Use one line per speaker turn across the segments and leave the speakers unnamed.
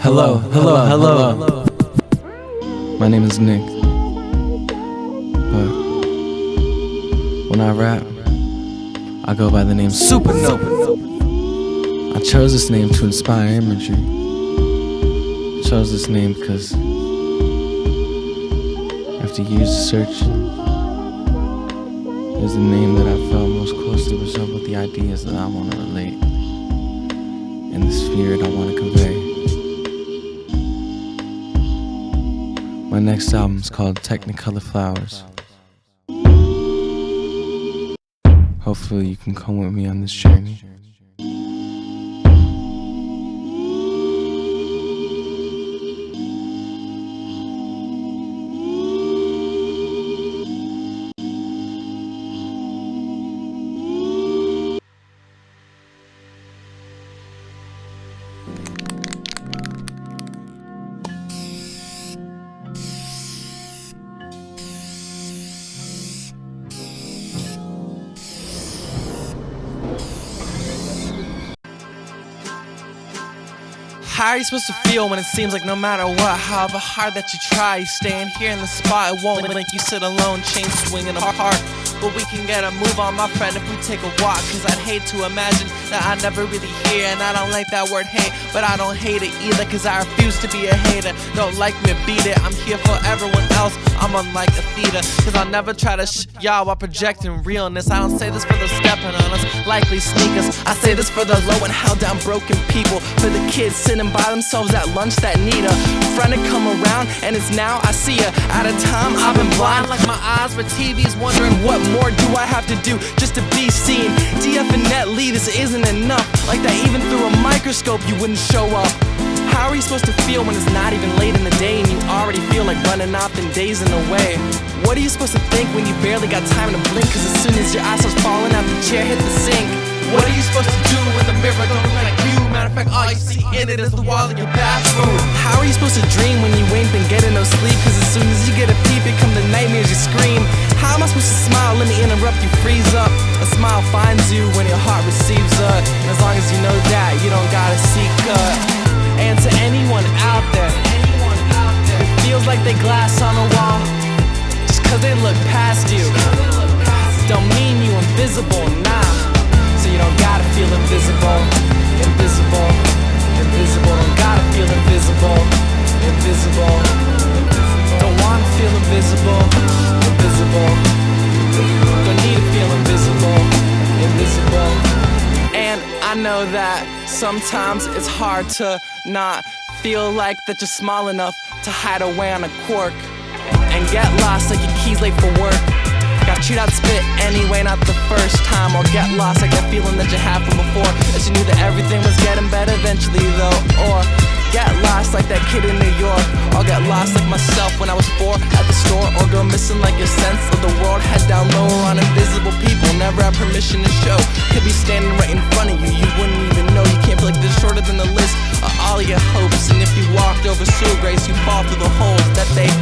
Hello. My name is Nick. But when I rap, I go by the name Supernova. I chose this name to inspire imagery. I chose this name because after years of searching, it was the name that I felt most closely resembled the ideas that I want to relate and the spirit I want to convey. My next album is called Technicolor Flowers. Hopefully you can come with me on this journey.
How are you supposed to feel when it seems like no matter what, however hard that you try, you staying here in the spot, it won't make you sit alone, chain swinging apart. But we can get a move on, my friend, if we take a walk, cause I'd hate to imagine that I never really hear. And I don't like that word hate, but I don't hate it either, cause I refuse to be a hater. Don't like me, beat it, I'm here for everyone else, I'm unlike a theater. Cause I'll never try to y'all while projecting realness. I don't say this for those stepping on us, likely sneakers. I say this for the low and held down broken people, for the kids sitting by themselves at lunch that need a friend to come around. And it's now I see ya. At a time I've been blind like my eyes for TVs, wondering what more do I have to do just to be seen. Definitely this isn't enough, like that even through a microscope you wouldn't show up. How are you supposed to feel when it's not even late in the day and you already feel like running off and dazing away? What are you supposed to think when you barely got time to blink, cause as soon as your eyes starts falling out the chair hit the sink? What are you supposed to do when the mirror don't look like you? Matter of fact, all you see in it is the wall in your bathroom. How are you supposed to dream when you ain't been getting no sleep, cause as soon as you get a peep it come the nightmares you scream? How am I supposed to smile? Let me interrupt you, freeze up. A smile finds you when your heart receives her, and as long as you know that, you don't gotta seek her. And to anyone out there who feels like they glass on a wall, just cause they look past you don't mean you invisible, nah. So you don't gotta feel invisible, invisible, invisible. Don't gotta feel invisible, invisible. Don't wanna feel invisible, invisible. Don't need to feel invisible, invisible. And I know that sometimes it's hard to not feel like that you're small enough to hide away on a quirk and get lost like your keys late for work. Got chewed out spit anyway, not the first time. Or get lost like that feeling that you had from before, that you knew that everything was getting better eventually though. Or get lost like that kid in New York. Or get lost like myself when I was 4 at the store. Or go missing like your sense of the world, head down lower on invisible people, never have permission to show. Could be standing right in front of you, you wouldn't even know. You can't feel like this shorter than the list of all your hopes. And if you walked over sewer grace, you fall through the holes that they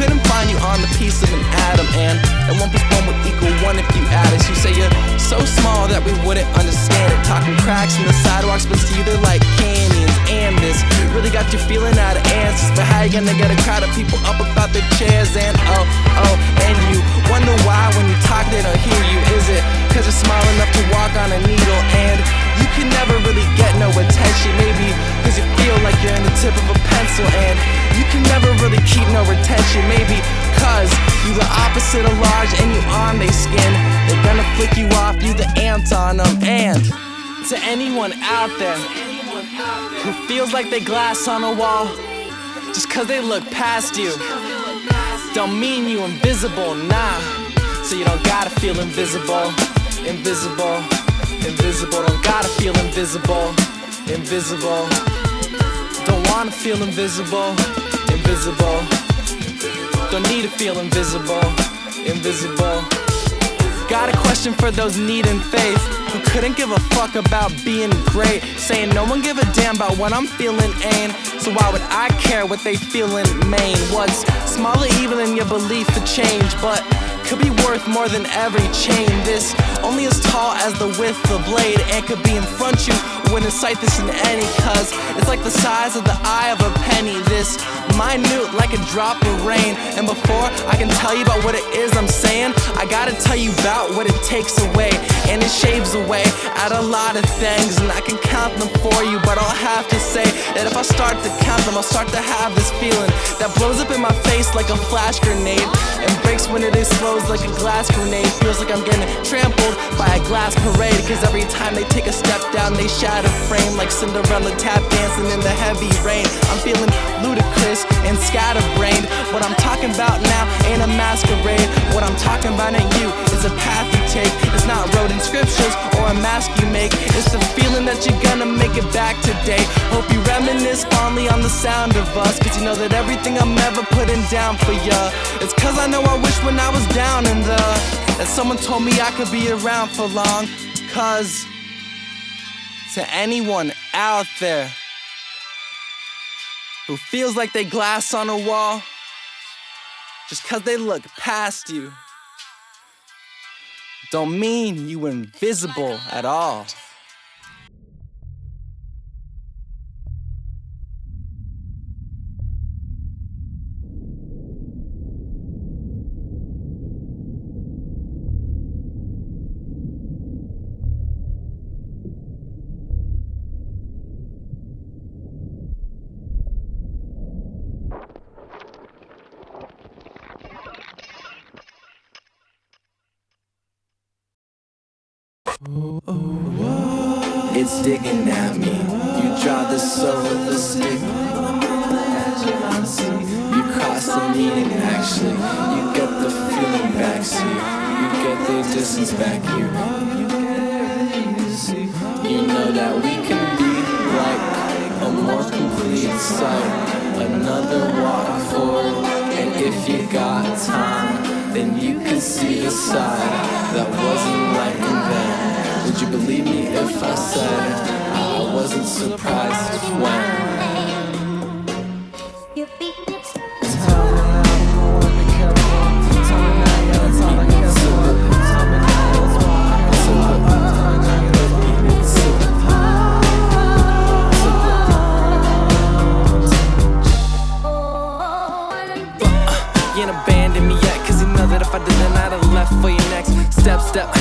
couldn't find you on the piece of an atom. And 1 plus 1 would equal 1 if you add it. You say you're so small that we wouldn't understand it. Talking cracks in the sidewalks, but to you they're like canyons. And this really got you feeling out of answers. But how you gonna get a crowd of people up about their chairs? And and you wonder why when you talk they don't hear you. Is it cause you're small enough to walk on a needle? And you can never really get no attention. Maybe cause you feel like you're in the tip of a pencil. And you can never really keep no retention. Maybe cause you the opposite of large and you on their skin. They're gonna flick you off, you the ant on them. And to anyone out there who feels like they glass on a wall, just cause they look past you don't mean you invisible, nah. So you don't gotta feel invisible, invisible, invisible. Don't gotta feel invisible, invisible. Don't wanna feel invisible, invisible. Don't need to feel invisible, invisible. Got a question for those needing faith, who couldn't give a fuck about being great, saying no one give a damn about what I'm feeling ain't. So why would I care what they feel in Maine? What's smaller even than your belief to change, but could be worth more than every chain. This only as tall as the width of the blade, and could be in front you. Wouldn't sight this in any, cause it's like the size of the eye of a penny. This minute like a drop of rain. And before I can tell you about what it is I'm saying, I gotta tell you about what it takes away. And it shaves away at a lot of things, and I can count them for you, but I'll have to say that if I start to count them, I'll start to have this feeling that blows up in my face like a flash grenade, and breaks when it explodes like a glass grenade. Feels like I'm getting trampled by a glass parade, cause every time they take a step down, they shatter frame like Cinderella tap dancing in the heavy rain. I'm feeling ludicrous and scatterbrained. What I'm talking about now ain't a masquerade. What I'm talking about ain't you, it's a path you take. It's not wrote in scriptures or a mask you make. It's the feeling that you're gonna make it back today. Hope you reminisce fondly on the sound of us, cause you know that everything I'm ever putting down for ya, it's cause I know I wish when I was down in the, that someone told me I could be around for long. Cause to anyone out there who feels like they glass on a wall just cause they look past you, don't mean you invisible at all. It's digging at me. You draw the soul of the stick. You cross the meaning actually. You get the feeling back, see. You get the distance back here. You know that we can be like a more complete sight. Another walk forward, and if you got time, then you can see the side that wasn't like in vain. Would you believe me if I said I wasn't surprised when? Tell me now, I wanna be careful. Tell me now, yeah, that's all I care for. Tell me now, that's why I have to lie. You ain't abandoned me yet, cause you know that if I didn't, I'd have left for your next step.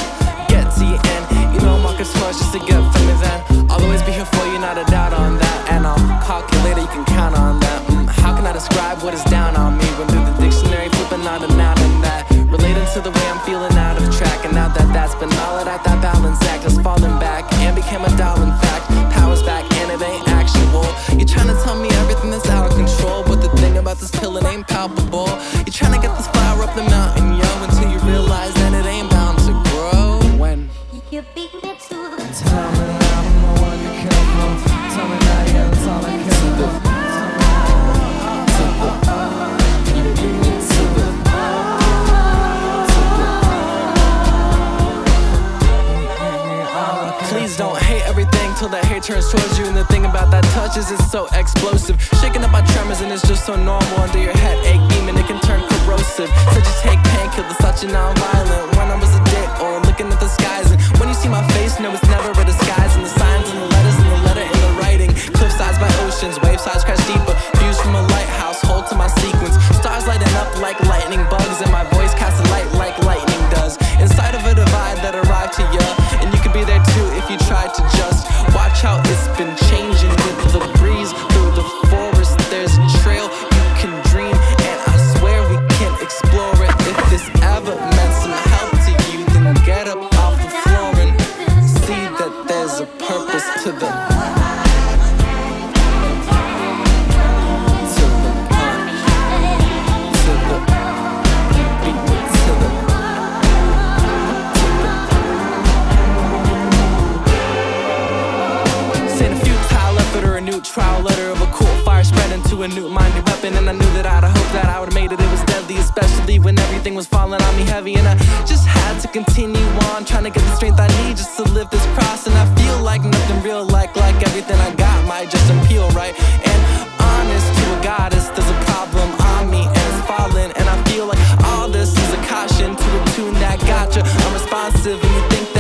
Get to your end. You know I'm walking slow just to get from me then. I'll always be here for you, not a doubt on that. And I'll calculate it, you can count on that. How can I describe what is down on me? Went through the dictionary, flipping out a noun and that. Relating to the way I'm feeling out of track. And now that that's been all at that balance act is falling back and became a doll in fact. Power's back and it ain't actual. You're trying to tell me everything that's out of control, but the thing about this pill, it ain't palpable. You're trying to get this flower up the mountain, yo, until you realize that it ain't bound to grow. When you beat me to the tell me now, I wanna be careful. Tell me now, yeah, that's all I care for. You beat me to the please don't hate everything till that hate turns towards you. And the thing about that touch is it's so explosive, shaking up my tremors and it's just so normal. Under your headache demon, it can turn corrosive. So just take painkillers, such a non-violent. When I was a day old, looking at the skies, and when you see my face, no, it's never a disguise. And the signs and the letters and the letter and the writing, cliff sides by oceans, wave sides crash deeper. Views from a lighthouse, hold to my sequence. Stars lighting up like lightning bugs, and my voice casts a light like lightning does. Inside of a divide that arrived to ya, and you could be there too if you tried to just watch how it's been changing with the breeze through the forest. There's a trail you can dream, and I swear we can explore it. If this ever meant some help to you, then get up off the floor and see that there's a purpose to the trial letter of a cool fire spread into a new minded weapon. And I knew that I'd hoped that I would've made it. It was deadly, especially when everything was falling on me heavy. And I just had to continue on, trying to get the strength I need just to live this cross. And I feel like nothing real, like everything I got might just impale, right? And honest to a goddess, there's a problem on me and it's falling. And I feel like all this is a caution to a tune that gotcha. I'm responsive and you think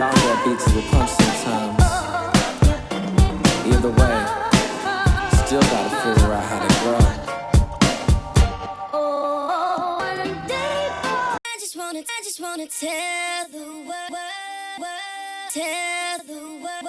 all got beat to the punch sometimes. Either way, still gotta figure out how to grow.
I just wanna tell the world, tell the world,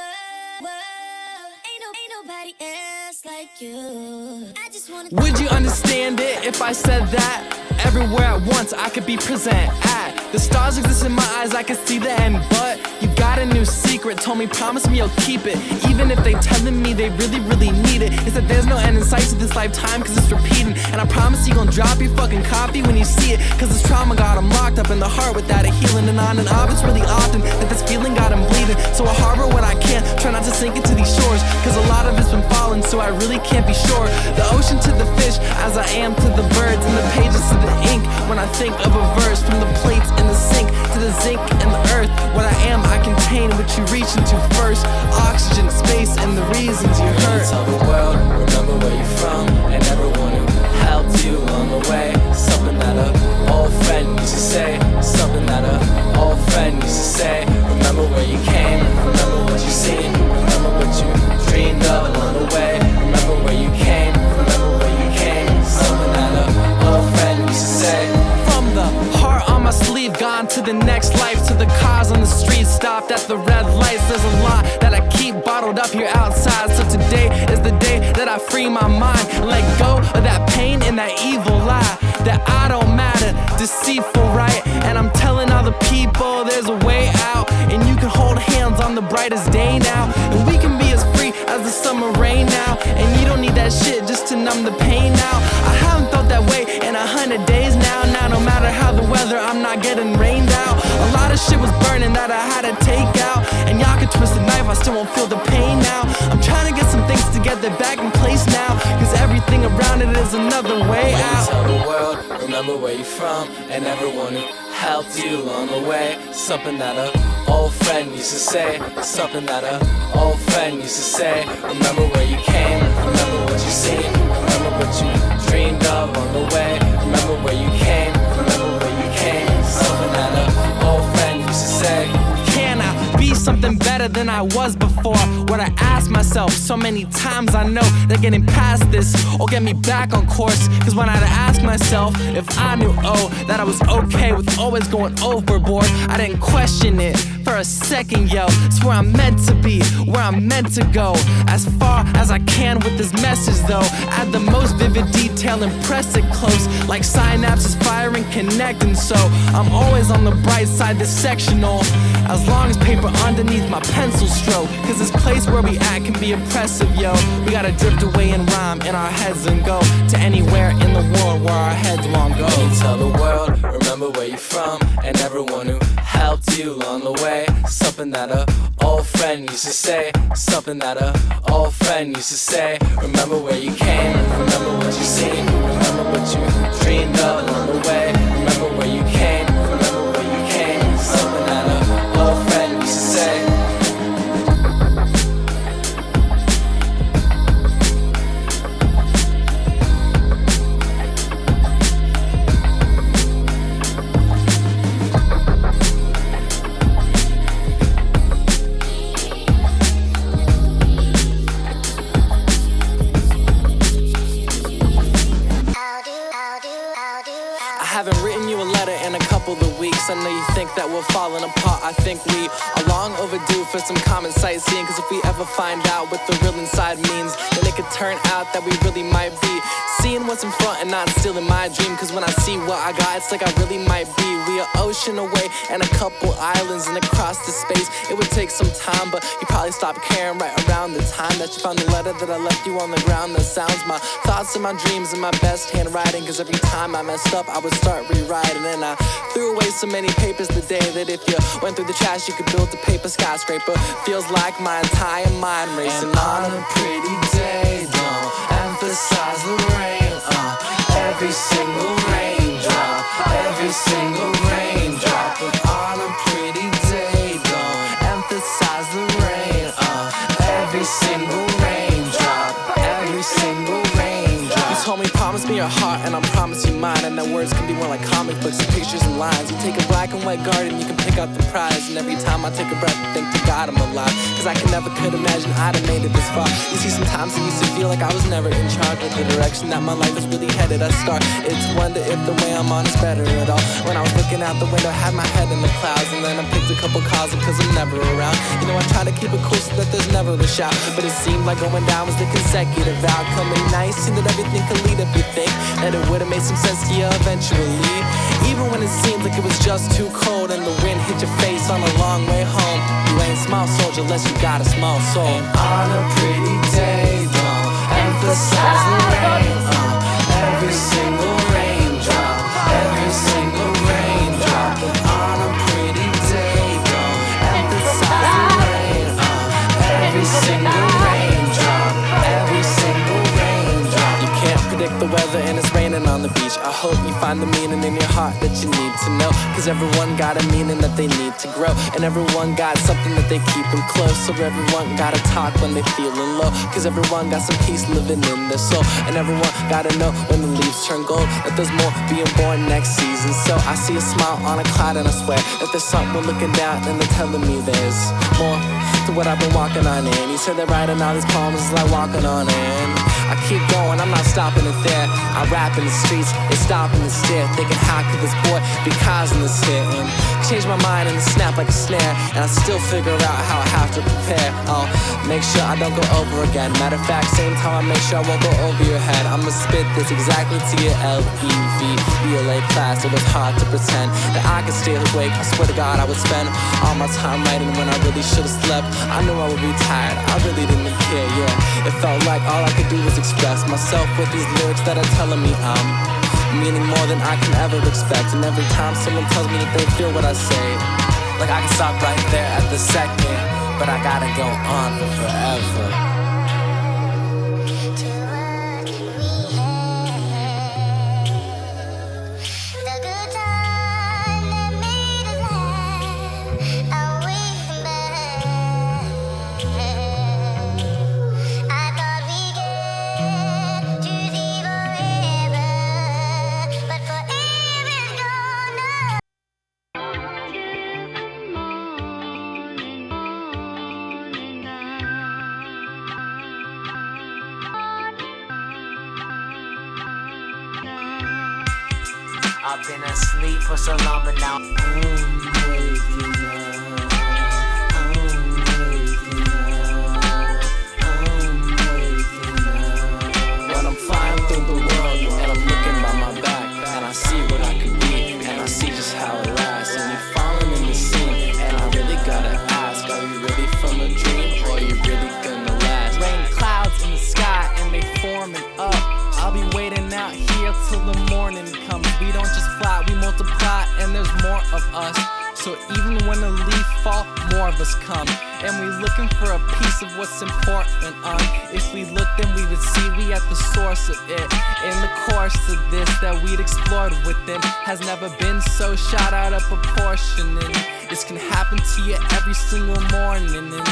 ain't nobody else like you. I just wanna.
Would you understand it if I said that? Everywhere at once I could be present at. The stars exist in my eyes, I can see the end. But you got a new secret, told me promise me you'll keep it. Even if they telling me they really, really need it. It's that there's no end in sight to this lifetime, cause it's repeating. And I promise you gon' drop your fucking copy when you see it. Cause this trauma got him locked up in the heart without a healing. And on and off, it's really often that this feeling got him bleeding. So I harbor when I can, try not to sink into these shores. Cause a lot of it's been falling, so I really can't be sure. The ocean to the fish, as I am to the birds. And the pages to the ink, when I think of a verse. From the plates in the sink to the zinc in the earth. What I am, I contain what you reach into first. Oxygen, space, and the reasons you hurt.
Tell the world, remember where you're from, and everyone who helped you along the way. Something that a old friend used to say. Something that a old friend used to say. Remember where you came, remember what you seen. Remember what you dreamed of along the way. Remember where you came, remember where you came. Something that a old friend used to say.
From the heart on my sleeve, gone to the next life. To the cars on the street, stopped at the red lights. There's a lot that I keep bottled up here outside. So today is the day that I free my mind and let go of that pain and that evil lie. That I don't matter, deceitful, right? And I'm telling all the people there's a way out. And you can hold hands on the brightest day now. And we can be as free as the summer rain now. And you don't need that shit just to numb the pain now. I haven't felt that way in 100 days now. Now no matter how the weather, I'm not getting rained out. A lot of shit was burning that I had to take out. And y'all can twist the knife, I still won't feel the pain now. I'm trying to get some things together back in place now. Cause everything around it is another way out.
Tell the world, remember where you're from, and everyone who helped you along the way. Something that a old friend used to say. Something that a old friend used to say. Remember where you came, remember what you seen. Remember what you dreamed of on the way. Remember where you came, remember where you came. Something that a old friend used to say.
Can I be something better than I was before? What I ask myself so many times, I know that getting past this will get me back on course. Cause when I'd ask myself if I knew, that I was okay with always going overboard, I didn't question it for a second, yo. It's where I'm meant to be, where I'm meant to go. As far as I can with this message though. Add the most vivid detail and press it close. Like synapses firing, connecting. So I'm always on the bright side, this sectional. As long as paper underneath my pencil stroke. Cause this place where we at can be oppressive, yo. We gotta drift away and rhyme in our heads and go to anywhere in the world where our heads won't go.
Tell the world, remember where you're from, and everyone who helped you along the way. Something that a old friend used to say. Something that a old friend used to say. Remember where you came, remember what you seen. Remember what you dreamed of along the way. Remember where you came, remember where you came. Something that a old friend used to say.
I haven't written you a letter in a couple of weeks. I know you think that we're falling apart. I think we are long overdue for some common sightseeing. Cause if we ever find out what the real inside means, then it could turn out that we really might be seeing what's in front and not stealing my dream. Cause when I see what I got, it's like I really might be. We are ocean away and a couple islands, and across the space it would take some time, but you probably stopped caring right around the time that you found the letter that I left you on the ground. That sounds my thoughts and my dreams in my best handwriting. Cause every time I messed up I would start rewriting, and I threw away so many papers today that if you went through the trash you could build a paper skyscraper. Feels like my entire mind racing.
And on a pretty day, don't emphasize the rain. Every single raindrop, every single raindrop. But on a pretty day, don't emphasize the rain. Every single raindrop, every single raindrop.
You told me promise me your heart and I promise you mine. And that words can be more like comic books and pictures and lines. You take a black and white garden, you can pick out the prize. And every time I take a breath, I think to God I'm alive. Cause I could imagine I'd have made it this far. You see, sometimes it used to feel like I was never in charge of the direction that my life was really headed. I start it's wonder if the way I'm on is better at all. When I was looking out the window, had my head in the clouds. And then I picked a couple calls cause I'm never around. You know, I try to keep it cool so that there's never a shout. But it seemed like going down was the consecutive outcome. And now you see that everything could lead if you think that it would've made some sense to you eventually. Even when it seemed like it was just too cold and the wind hit your face on a long way home. You ain't small soldier unless you got a small soul. And on a pretty day, don't emphasize the rain. Every single raindrop, every single raindrop. And on a pretty day, don't emphasize the rain. Every single raindrop, every single raindrop. You can't predict the weather and it's raining on the beach. I hope you find the meaning in your heart that you need to know. Cause everyone got a meaning that they need to grow. And everyone got something that they keep them close. So everyone gotta talk when they feeling low. Cause everyone got some peace living in their soul. And everyone gotta know when the leaves turn gold that there's more being born next season. So I see a smile on a cloud and I swear that there's something looking down and they're telling me there's more to what I've been walking on in. You said that writing all these poems is like walking on in. I keep going, I'm not stopping it there. I rap in the streets, they stop and they stare, thinking how could this boy be causing this hit? And change my mind and it snap like a snare. And I still figure out how I have to prepare. I'll make sure I don't go over again. Matter of fact, same time I make sure I won't go over your head. I'ma spit this exactly to your L-E-V-E-L-A class. It was hard to pretend that I could stay awake. I swear to God I would spend all my time writing when I really should've slept. I knew I would be tired, I really didn't care, yeah. It felt like all I could do was express myself with these lyrics that are telling me meaning more than I can ever expect. And every time someone tells me that they feel what I say, like I can stop right there at the second, but I gotta go on for forever.
I've been asleep for so long, but now I'm waking up. I'm waking up. I'm waking up.
When I'm flying through the world and I'm looking by my back, and I see what I could be, and I see just how it lasts. And you're falling in the scene, and I really gotta ask, are you really from a dream, or are you really gonna last? Rain clouds in the sky, and they forming up. I'll be waiting out here till the morning comes. We don't just fly, we multiply, and there's more of us. So even when a leaf fall, more of us come. And we looking for a piece of what's important. If we look, then we would see we at the source of it. In the course of this that we'd explored within has never been so shot out of proportion. And this can happen to you every single morning. And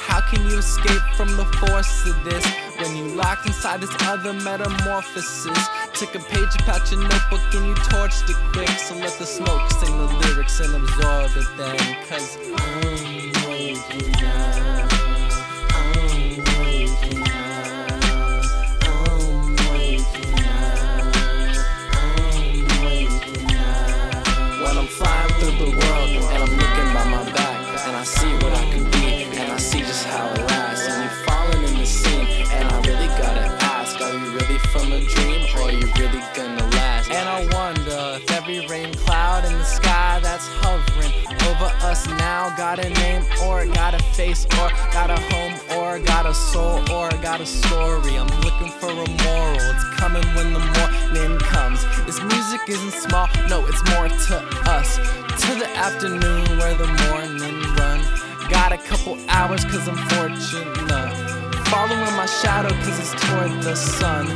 how can you escape from the force of this when you locked inside this other metamorphosis? Took a page about your notebook and you torched it quick. So let the smoke sing the lyrics and absorb it then. Cause I'm waking up. I'm waking up. I'm waking up. I'm waking up. When I'm flying through the world and I'm looking by my back, and I see what I could be, and I see just how it lasts. And you're falling in the scene, and I really gotta ask, are you really from a dream, or are you really gonna last? And I wonder if every rain cloud in the sky that's hovering over us now got a name, or got a face, or got a home, or got a soul, or got a story. I'm looking for a moral, it's coming when the morning comes. This music isn't small, no, it's more to us. To the afternoon where the morning run. Got a couple hours cause I'm fortunate. Following my shadow cause it's toward the sun.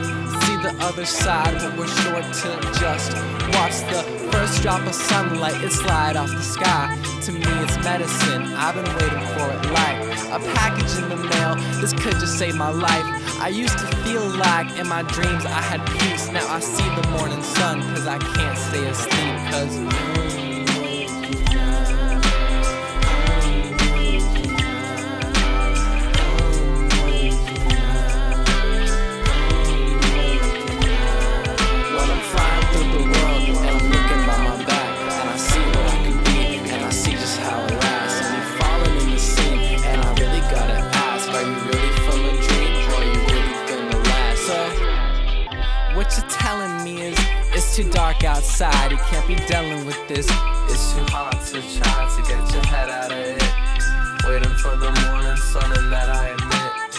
See the other side but we're sure to just watch the first drop of sunlight, it slide off the sky. To me it's medicine, I've been waiting for it like a package in the mail. This could just save my life. I used to feel like in my dreams I had peace. Now I see the morning sun, cause I can't stay asleep. Cause when I'm flying through the world and I'm looking by my back, and I see what I could be, and I see just how it lasts. And you're falling in the scene, and I really gotta ask, are you really from a dream, or are you really gonna last? So what you're telling me is it's too dark outside, you can't be dealing with this. It's too hard to try to get your head out of it, waiting for the morning sun, and that I admit.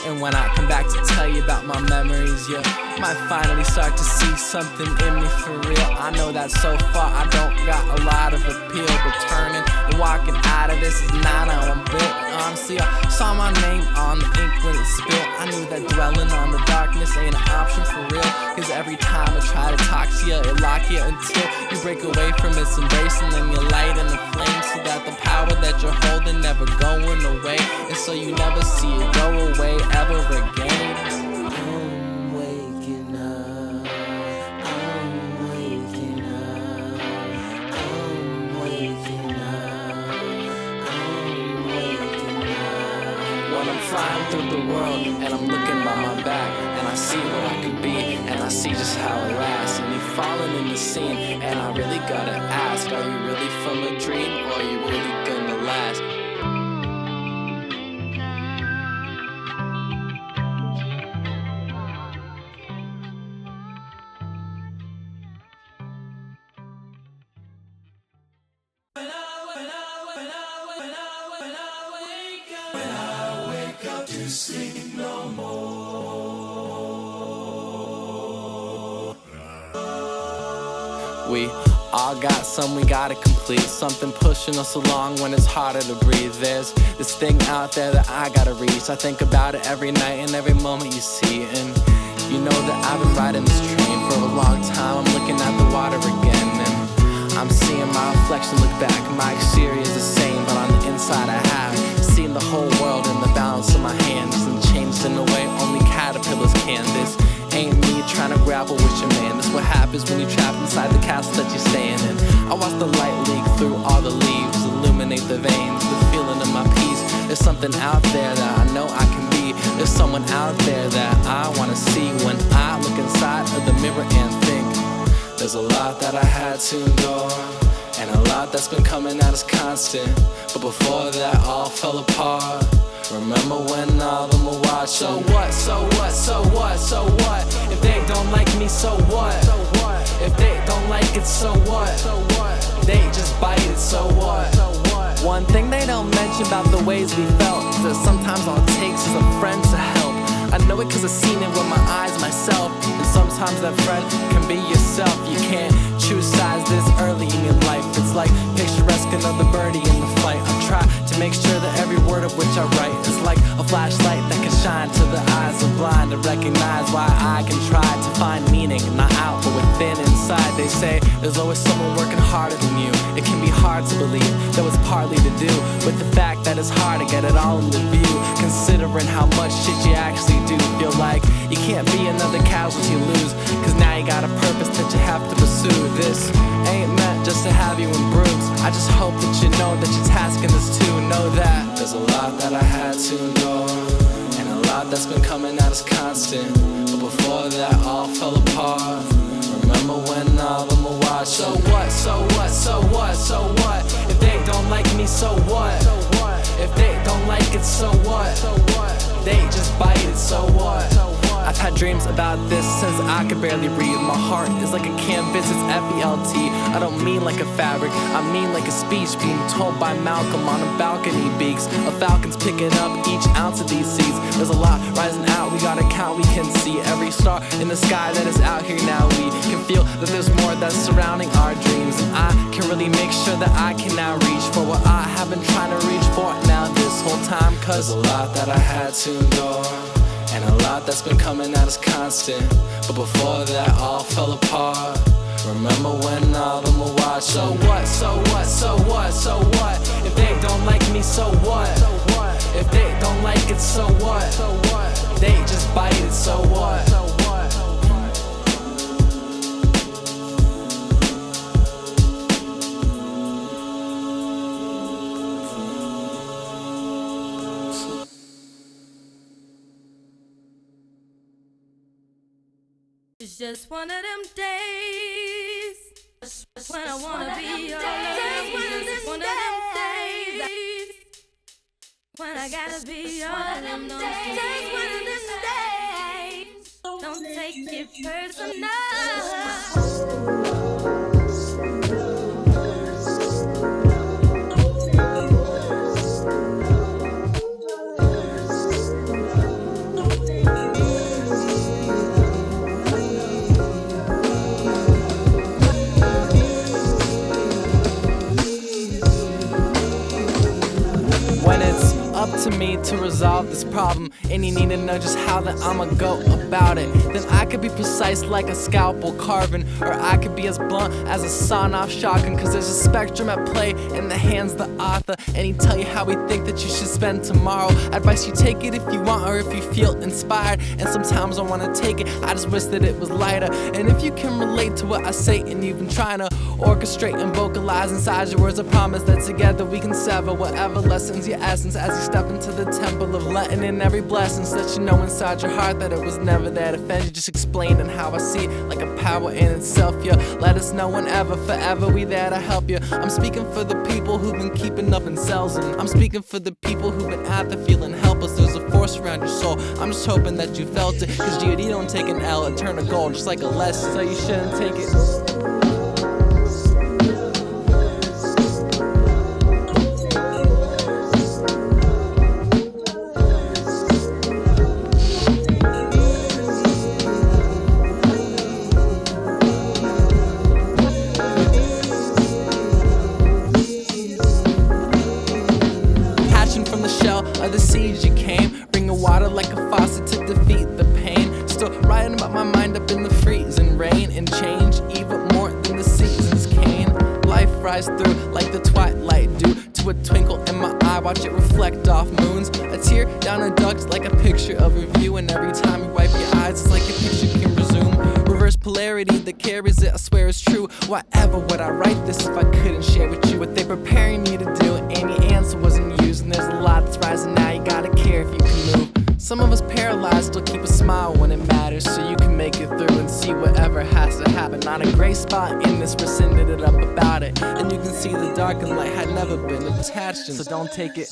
And when I come back to tell you about my memories, you might finally start to see something in me for real. I know that so far I don't got a lot of appeal, but turning and walking out of this is not how I'm built. Honestly, I saw my name on the ink when it spilled. I knew that dwelling on the darkness ain't an option for real, cause every time I try to talk to you, it lock you until you break away from its embrace, and then you light in the flame, so that the power that you're holding never going away, and so you never see it go away ever again. I'm waking up, I'm waking up, I'm waking up, I'm waking up. When I'm flying through the world and I'm looking by my back, and I see what I could be, and I see just how it lasts. And you're falling in the scene, and I really gotta ask, are you really from a dream, or are you really gonna last? We all got some we gotta complete, something pushing us along when it's harder to breathe. There's this thing out there that I gotta reach. I think about it every night and every moment you see. And you know that I've been riding this train for a long time. I'm looking at the water again, and I'm seeing my reflection look back. My exterior is the same, but on the inside I have seen the whole world in the balance of my hands, and changed in a way only caterpillars can. This ain't me trying to grapple with your man. This what happens when you're trapped inside the castle that you're staying in. I watch the light leak through all the leaves, illuminate the veins, the feeling of my peace. There's something out there that I know I can be. There's someone out there that I wanna see. When I look inside of the mirror and think, there's a lot that I had to endure, and a lot that's been coming out as constant. But before that all fell apart, remember when all of them were watching. So what, so what, so what, so what? If they don't like me, so what? If they don't like it, so what? They just bite it, so what? One thing they don't mention about the ways we felt is that sometimes all it takes is a friend to help. I know it cause I've seen it with my eyes myself, and sometimes that friend can be yourself. You can't choose sides this early in your life. It's like picturesque another birdie in the flight. I try to make sure that every word of which I write is like a flashlight that can shine to the eyes of blind to recognize why I can try to find meaning, not out but within, inside. They say there's always someone working harder than you. It can be hard to believe that was partly to do with the fact that it's hard to get it all into view, considering how much shit you actually do. Feel like you can't be another casualty lose, cause now you got a purpose that you have to pursue. This ain't meant just to have you in bruise. I just hope that you know that your task in this too. Know that there's a lot that I had to endure, and a lot that's been coming out as constant. But before that all fell apart, remember when all of them were watching. So what, so what, so what, so what? If they don't like me, so what? If they don't like it, so what? They just bite it, so what? I've had dreams about this since I could barely breathe. My heart is like a canvas, it's F-E-L-T. I don't mean like a fabric, I mean like a speech being told by Malcolm on a balcony beaks. A falcon's picking up each ounce of these seeds. There's a lot rising out, we gotta count, we can see every star in the sky that is out here now. We can feel that there's more that's surrounding our dreams, and I can really make sure that I can now reach for what I have been trying to reach for now this whole time. Cause there's a lot that I had to endure, and a lot that's been coming out as constant. But before that all fell apart, remember when all of them were watching. So what, so what, so what, so what? If they don't like me, so what? If they don't like it, so what? date, just bite it, so what?
It's just one of them days when I wanna be alone. Just one of them days when I gotta be alone. Just one of them days. Don't take it personal.
When it's up to me to resolve this problem and you need to know just how that I'ma go about it, then I could be precise like a scalpel carving, or I could be as blunt as a sawn-off shotgun. Cause there's a spectrum at play in the hands of the author, and he tell you how he think that you should spend tomorrow. Advice, you take it if you want or if you feel inspired, and sometimes I wanna take it, I just wish that it was lighter. And if you can relate to what I say and you've been trying to orchestrate and vocalize inside your words, I promise that together we can sever whatever lessons your essence as you step into the temple of letting in every blessing, so that you know inside your heart that it was never there to offend you. Just explaining how I see it like a power in itself. Yeah, let us know whenever, forever we there to help you. I'm speaking for the people who've been keeping up in cells, and I'm speaking for the people who've been out there feeling helpless. There's a force around your soul, I'm just hoping that you felt it. Cause G.O.D. don't take an L and turn to gold, just like a lesson, so you shouldn't take it. From the shell of the seeds you came, bringing water like a faucet to defeat the pain. Still writing about my mind up in the freezing rain, and change even more than the seasons came. Life rise through like the twilight dew to a twinkle in my eye, watch it reflect off moons. A tear down a duct like a picture of a view, and every time you wipe your eyes it's like a picture can resume. Reverse polarity that carries it, I swear it's true. Whatever would I write this if I couldn't share with you what they preparing me to do, and your answer wasn't used. And there's a lot that's rising now, you gotta care if you can move. Some of us paralyzed still keep a smile when it matters, so you can make it through and see whatever has to happen. Not a gray spot in this, rescinded it up about it, and you can see the dark and light had never been attached, and so don't take it.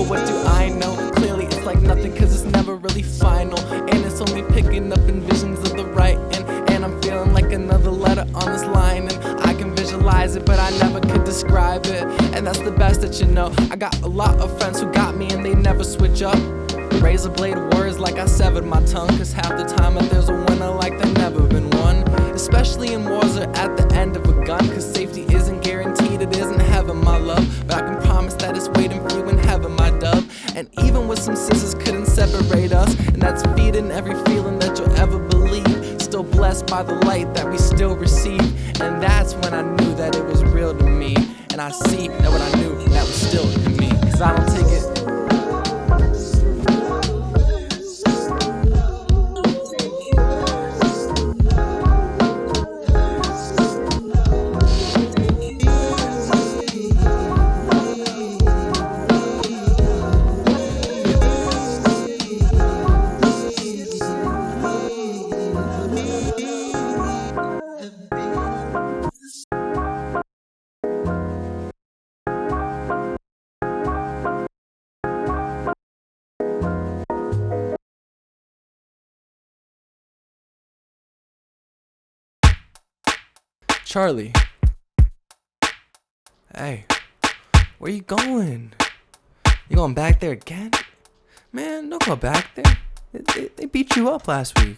What do I know? Clearly it's like nothing, cause it's never really final, and it's only picking up in visions of the right, and I'm feeling like another letter on this line, and I can visualize it but I never could describe it, and that's the best that you know. I got a lot of friends who got me and they never switch up. Razor blade words like I severed my tongue, cause half the time that there's a winner like there never been one. Especially in wars or at the end of a gun, cause safety isn't guaranteed, it isn't heaven, my love, but I can promise that it's waiting for you in heaven, my dove. And even with some scissors couldn't separate us, and that's feeding every feeling that you'll ever believe. Still blessed by the light that we still receive, and that's when I knew that it was real to me. And I see that what I knew that was still to me, cause I don't take it. Charlie. Hey, where you going? You going back there again? Man, don't go back there. They beat you up last week.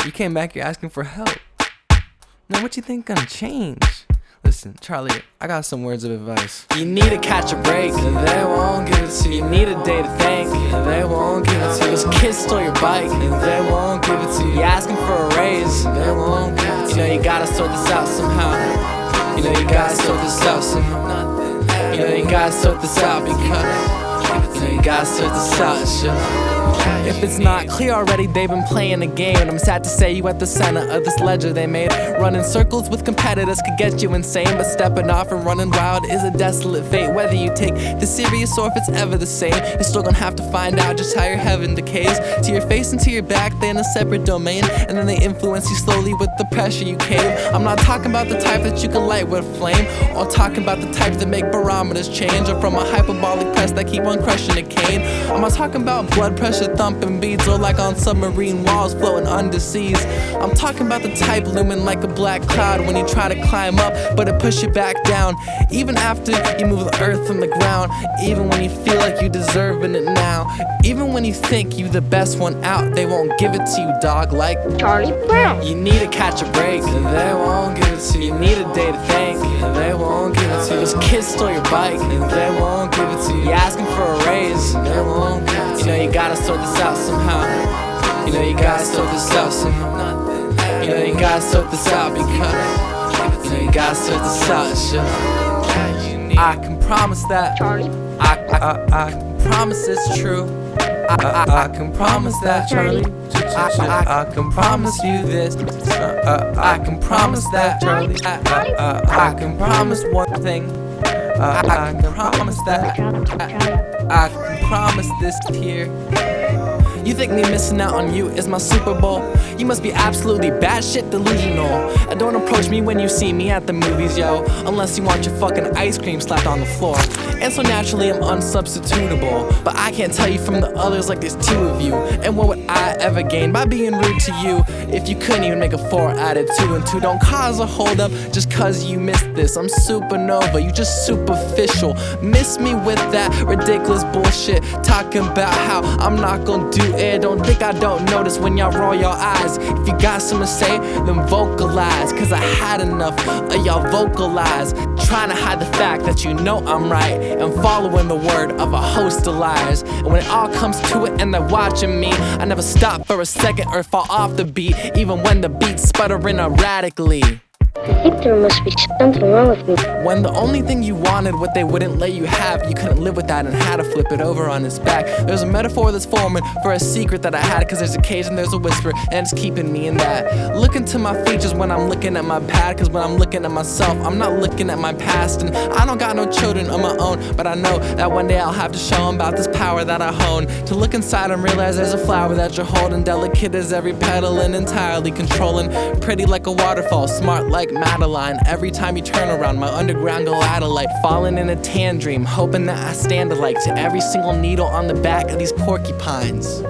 You came back, you're asking for help. Now what you think gonna change? Listen,
listen, Charlie, I got some words of advice. You need to catch a break, they won't give it to you. You need a day to thank, they won't give it to you. Those kids stole your bike, they won't give it to you. You asking for a raise, they won't give it to you. You know you gotta sort this out somehow. You know you gotta sort this out somehow. You know you gotta sort this out because you know you gotta sort this out and shit. If it's not clear already, they've been playing the game, and I'm sad to say you at the center of this ledger they made. Running circles with competitors could get you insane, but stepping off and running wild is a desolate fate. Whether you take this serious or if it's ever the same, you're still gonna have to find out just how your heaven decays. To your face and to your back, they're in a separate domain, and then they influence you slowly with the pressure you cave. I'm not talking about the type that you can light with a flame, or talking about the type that make barometers change, or from a hyperbolic press that keep on crushing a cane. I'm not talking about blood pressure thumping beats, or like on submarine walls floating under seas. I'm talking about the type looming like a black cloud when you try to climb up, but it push you back down. Even after you move the earth from the ground, even when you feel like you deserving it now, even when you think you the best one out, they won't give it to you, dog, like
Charlie Brown.
You need to catch a break, they won't give it to you. You need a day to thank, they won't give it to you. Those kids stole your bike, they won't give it to you. You asking for a raise, they won't give it to you. You know you gotta sort this out somehow. You know you gotta sort this out somehow. You know you gotta sort this out because you know you gotta sort this out and shit. I can promise that
Charlie.
I can promise it's true. I can promise that, Charlie. I can promise you this. I can promise that, Charlie. I can promise one thing. I can promise that. I can promise this here. You think me missing out on you is my Super Bowl? You must be absolutely batshit delusional. And don't approach me when you see me at the movies, yo, unless you want your fucking ice cream slapped on the floor. And so naturally I'm unsubstitutable, but I can't tell you from the others like there's two of you. And what would I ever gain by being rude to you if you couldn't even make a 4 out of 2 and 2? Don't cause a hold up just cause you missed this. I'm Supernova, you just superficial. Miss me with that ridiculous bullshit, talking about how I'm not gonna do it. Don't think I don't notice when y'all roll your eyes. If you got something to say, then vocalize, cause I had enough of y'all vocalize, trying to hide the fact that you know I'm right, and following the word of a host of liars. And when it all comes to it and they're watching me, I never stop for a second or fall off the beat, even when the beat's sputtering erratically.
I think there must be something wrong with me.
When the only thing you wanted, what they wouldn't let you have, you couldn't live with that and had to flip it over on its back. There's a metaphor that's forming for a secret that I had, cause there's occasion there's a whisper and it's keeping me in that. Look into my features when I'm looking at my pad, cause when I'm looking at myself, I'm not looking at my past. And I don't got no children of my own, but I know that one day I'll have to show them about this power that I hone. To look inside and realize there's a flower that you're holding, delicate as every petal and entirely controlling. Pretty like a waterfall, smart like Madeline. Every time you turn around, my underground light, falling in a tan dream, hoping that I stand alike to every single needle on the back of these porcupines.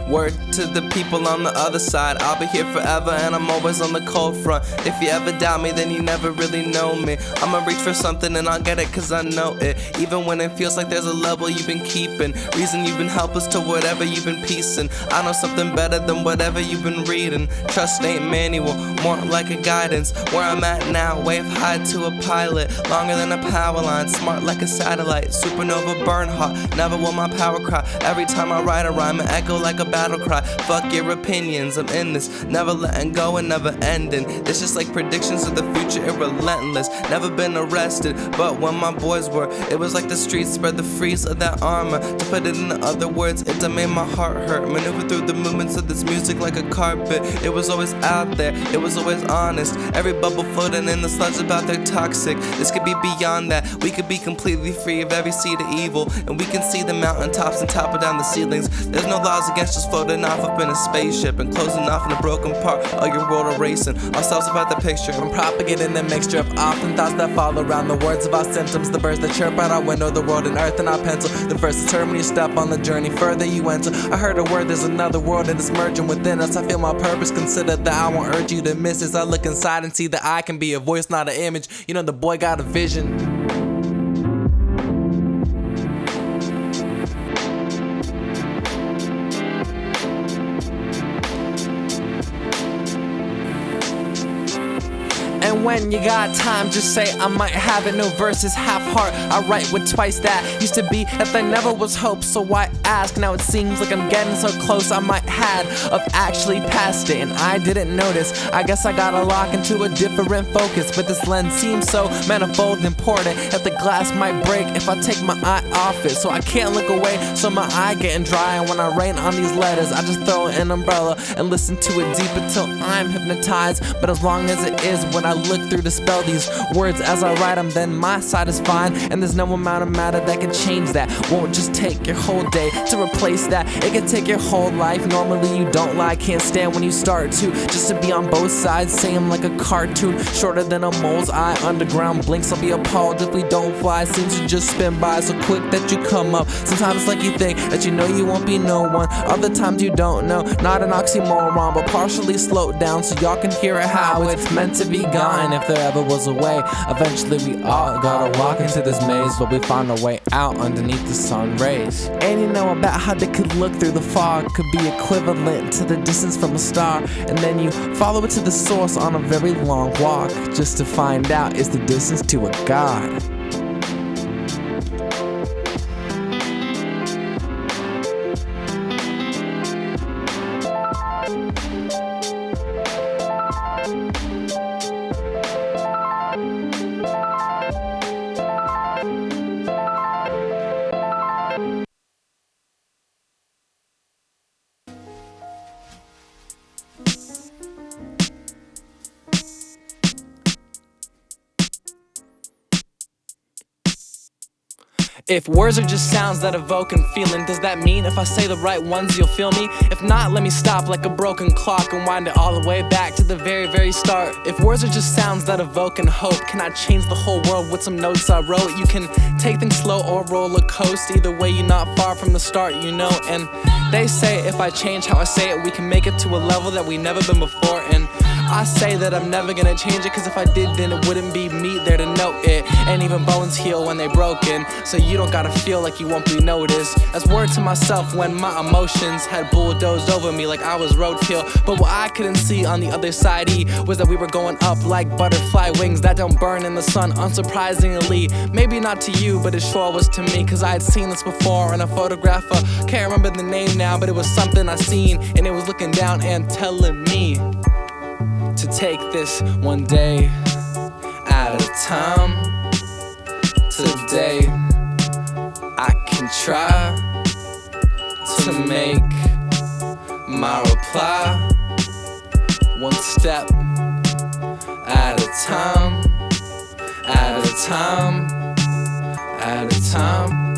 Word to the people on the other side, I'll be here forever and I'm always on the cold front. If you ever doubt me, then you never really know me. I'ma reach for something and I'll get it cause I know it. Even when it feels like there's a level you've been keeping, reason you've been helpless to whatever you've been piecing. I know something better than whatever you've been reading. Trust ain't manual, more like a guidance. Where I'm at now, wave high to a pilot, longer than a power line, smart like a satellite. Supernova burn hot, never will my power cry. Every time I write a rhyme, it echo like a battle cry. Fuck your opinions, I'm in this, never letting go and never ending. It's just like predictions of the future, it relentless. Never been arrested, but when my boys were, it was like the streets spread the freeze of that armor. To put it in other words, it done made my heart hurt. Maneuver through the movements of this music like a carpet. It was always out there, it was always honest. Every bubble floating in the sludge about their toxic. This could be beyond that, we could be completely free of every seed of evil. And we can see the mountaintops and topple down the ceilings. There's no laws against just us floating off up in a spaceship and closing off in a broken part of your world erasing ourselves about the picture and propagating a mixture of often thoughts that fall around the words of our symptoms, the birds that chirp out our window, the world and earth in our pencil, the first term when you step on the journey further you enter. I heard a word, there's another world and it's merging within us. I feel my purpose, consider that I won't urge you to miss this. I look inside and see that I can be a voice, not an image. You know, the boy got a vision. And when you got time, just say I might have it. No verses, half heart, I write with twice that. Used to be that there never was hope, so why ask? Now it seems like I'm getting so close, I might had of actually passed it, and I didn't notice. I guess I gotta lock into a different focus, but this lens seems so manifold and important that the glass might break if I take my eye off it. So I can't look away, so my eye getting dry, and when I rain on these letters, I just throw an umbrella and listen to it deep until I'm hypnotized. But as long as it is, when I look through to spell these words as I write them, then my side is fine, and there's no amount of matter that can change that. Won't just take your whole day to replace that. It can take your whole life. Normally you don't lie, can't stand when you start to, just to be on both sides, same like a cartoon, shorter than a mole's eye. Underground blinks, I'll be appalled if we don't fly. Seems to just spin by so quick that you come up. Sometimes it's like you think that you know you won't be no one, other times you don't know. Not an oxymoron, but partially slowed down so y'all can hear it how it's meant to be gone. If there ever was a way, eventually we all gotta walk into this maze, but we find a way out underneath the sun rays. And you know about how they could look through the fog, could be equivalent to the distance from a star, and then you follow it to the source on a very long walk, just to find out it's the distance to a god. If words are just sounds that evoke a feeling, does that mean if I say the right ones you'll feel me? If not, let me stop like a broken clock and wind it all the way back to the very, very start. If words are just sounds that evoke hope, can I change the whole world with some notes I wrote? You can take things slow or roller coast, either way you're not far from the start, you know. And they say if I change how I say it, we can make it to a level that we've never been before. And I say that I'm never gonna change it, cause if I did then it wouldn't be me there to know it. And even bones heal when they're broken, so you don't gotta feel like you won't be noticed. As word to myself when my emotions had bulldozed over me like I was roadkill. But what I couldn't see on the other side was that we were going up like butterfly wings that don't burn in the sun, unsurprisingly. Maybe not to you, but it sure was to me, cause I had seen this before in a photograph. Can't remember the name now, but it was something I seen, and it was looking down and telling me to take this one day at a time. Today I can try to make my reply one step at a time, at a time, at a time.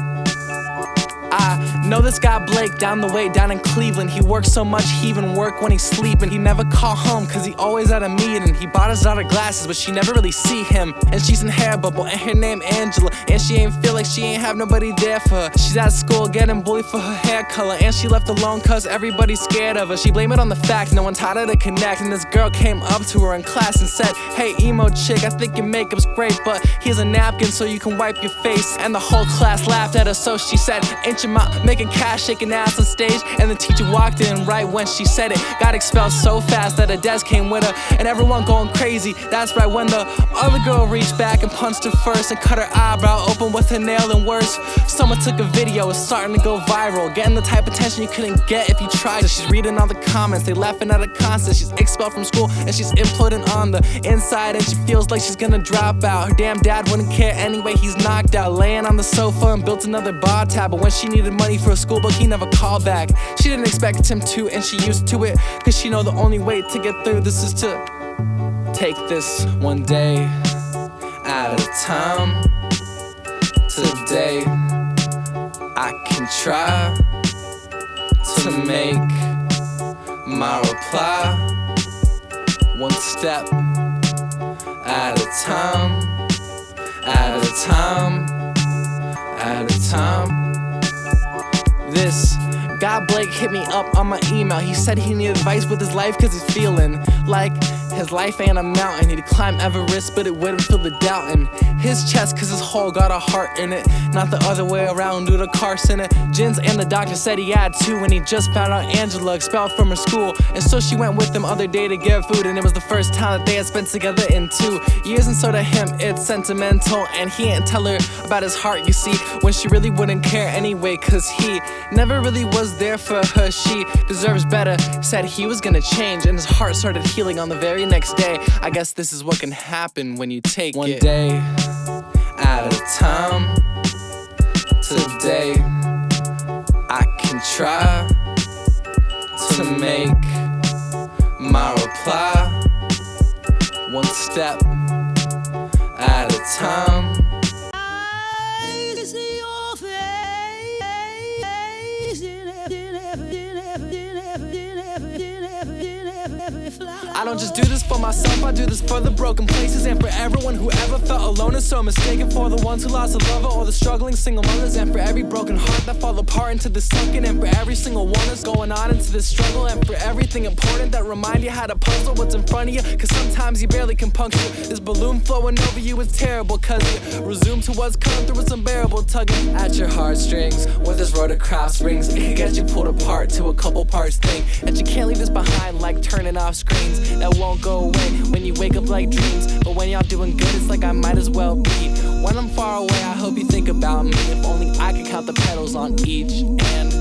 I know this guy Blake down the way down in Cleveland. He works so much he even work when he's sleeping. He never call home cause he always at a meeting. He bought his daughter glasses but she never really see him. And she's in hair bubble and her name Angela, and she ain't feel like she ain't have nobody there for her. She's at school getting bullied for her hair color, and she left alone cause everybody's scared of her. She blamed it on the fact no one taught her to connect. And this girl came up to her in class and said, "Hey emo chick, I think your makeup's great, but here's a napkin so you can wipe your face." And the whole class laughed at her, so she said, "Ain't your mom making cash, shaking ass on stage?" And the teacher walked in right when she said it, got expelled so fast that her desk came with her, and everyone going crazy. That's right when the other girl reached back and punched her first and cut her eyebrow open with her nail. And worse, someone took a video, it's starting to go viral, getting the type of attention you couldn't get if you tried. So she's reading all the comments, they laughing at her constant. She's expelled from school and she's imploding on the inside, and she feels like she's gonna drop out. Her damn dad wouldn't care anyway, he's knocked out, laying on the sofa and built another bar tab. But when she needed money for a school book, he never called back. She didn't expect him to, and she used to it, cause she know the only way to get through this is to take this one day at a time. Today I can try to to make my reply one step at a time, at a time, at a time. This guy Blake hit me up on my email. He said he needed advice with his life cause he's feeling like his life ain't a mountain. He'd climb Everest but it wouldn't fill the doubt in his chest cause his hole got a heart in it, not the other way around due to carcinate. Jins and the doctor said he had two, and he just found out Angela expelled from her school, and so she went with him other day to get food, and it was the first time that they had spent together in 2 years, and so to him it's sentimental, and he ain't tell her about his heart, you see, when she really wouldn't care anyway cause he never really was there for her. She deserves better, said he was gonna change, and his heart started healing on the very next day. I guess this is what can happen when you take one day at a time. Today I can try to make my reply one step at a time.
I see your face in every flower.
I don't just do this for myself, I do this for the broken places and for everyone who ever felt alone and so mistaken, for the ones who lost a lover or the struggling single mothers, and for every broken heart that fall apart into the sunken, and for every single one that's going on into this struggle, and for everything important that remind you how to puzzle what's in front of you, cause sometimes you barely can puncture this balloon flowing over you. Is terrible cause you resume to what's coming through. It's unbearable, tugging at your heartstrings with this road of craft springs. It can get you pulled apart to a couple parts thing that you can't leave this behind, like turning off screens that won't go away when you wake up like dreams. But when y'all doing good, it's like I might as well be. When I'm far away, I hope you think about me. If only I could count the petals on each and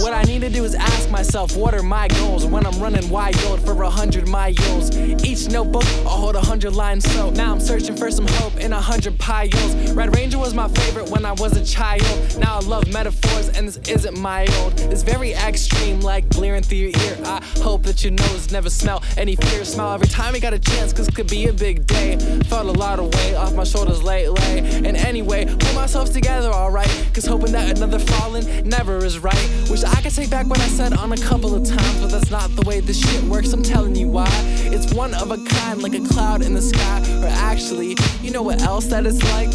what I need to do is ask myself, what are my goals? When I'm running wild for 100 miles, each notebook I'll hold 100 lines. So now I'm searching for some hope in 100 piles. Red Ranger was my favorite when I was a child. Now I love metaphors and this isn't my old. It's very extreme, like blearing through your ear. I hope that your nose never smell any fear. Smile every time you got a chance cause it could be a big day. Felt a lot of weight off my shoulders lately. And anyway, pull myself together alright, cause hoping that another falling never is right. Wish I could take back what I said on a couple of times, but that's not the way this shit works, I'm telling you why. It's one of a kind, like a cloud in the sky. Or actually, you know what else that it's like?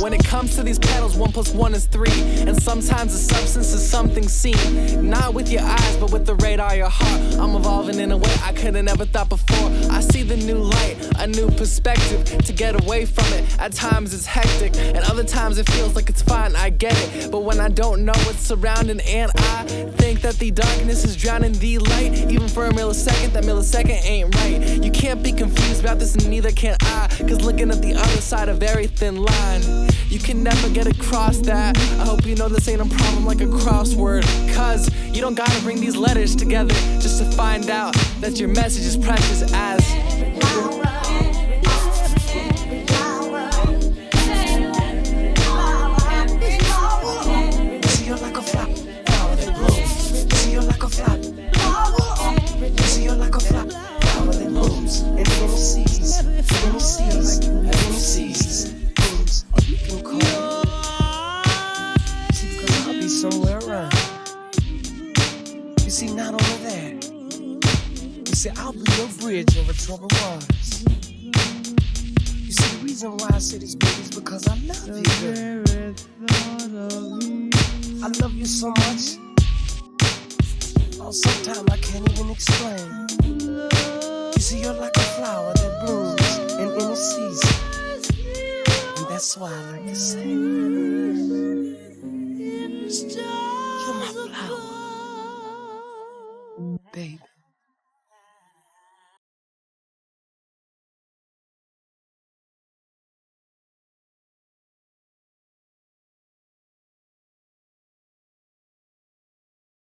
When it comes to these petals, 1 + 1 is 3. And sometimes the substance is something seen, not with your eyes, but with the radar of your heart. I'm evolving in a way I could've never thought before. I see the new light, a new perspective to get away from it. At times it's hectic, and other times it feels like it's fine, I get it. But when I don't know what's surrounding, and I think that the darkness is drowning the light, even for a millisecond, that millisecond ain't right. You can't be confused about this, and neither can I, cause looking at the other side, a very thin line. You can never get across that. I hope you know this ain't a problem like a crossword, cause you don't gotta bring these letters together just to find out that your message is precious as
somewhere around. You see, not only that, you see, I'll be your bridge over troubled waters. You see, the reason why I say this, baby, is because I love you, girl. I love you so much. Oh, sometimes I can't even explain. You see, you're like a flower that blooms in any season, and that's why I like to sing. You're my flower, baby.